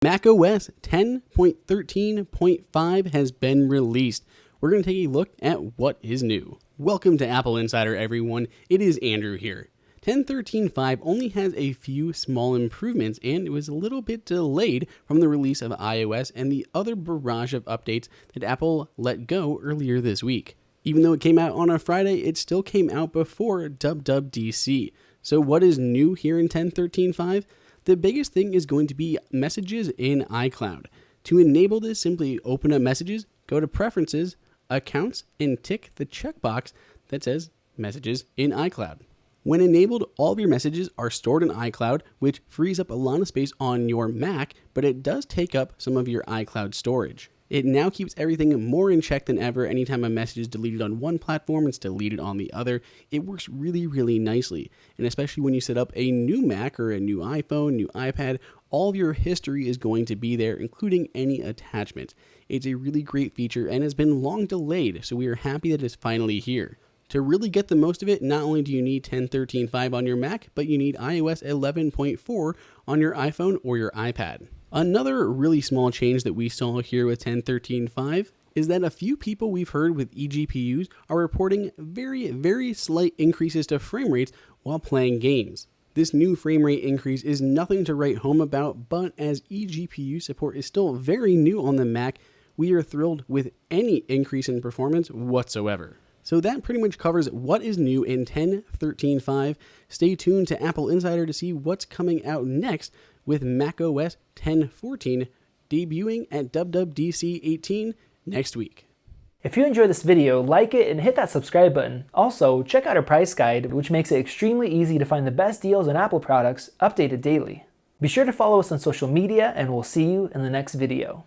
macOS 10.13.5 has been released. We're going to take a look at what is new. Welcome to Apple Insider, everyone. It is Andrew here. 10.13.5 only has a few small improvements, and it was a little bit delayed from the release of iOS and the other barrage of updates that Apple let go earlier this week. Even though it came out on a Friday, it still came out before WWDC. So what is new here in 10.13.5? The biggest thing is going to be Messages in iCloud. To enable this, simply open up Messages, go to Preferences, Accounts, and tick the checkbox that says Messages in iCloud. When enabled, all of your messages are stored in iCloud, which frees up a lot of space on your Mac, but it does take up some of your iCloud storage. It now keeps everything more in check than ever. Anytime a message is deleted on one platform, it's deleted on the other. It works really, really nicely. And especially when you set up a new Mac or a new iPhone, new iPad, all of your history is going to be there, including any attachments. It's a really great feature and has been long delayed, so we are happy that it's finally here. To really get the most of it, not only do you need 10.13.5 on your Mac, but you need iOS 11.4 on your iPhone or your iPad. Another really small change that we saw here with 10.13.5 is that a few people we've heard with eGPUs are reporting very, very slight increases to frame rates while playing games. This new frame rate increase is nothing to write home about, but as eGPU support is still very new on the Mac, we are thrilled with any increase in performance whatsoever. So that pretty much covers what is new in 10.13.5. Stay tuned to Apple Insider to see what's coming out next with macOS 10.14 debuting at WWDC 18 next week. If you enjoyed this video, like it and hit that subscribe button. Also, check out our price guide, which makes it extremely easy to find the best deals on Apple products updated daily. Be sure to follow us on social media, and we'll see you in the next video.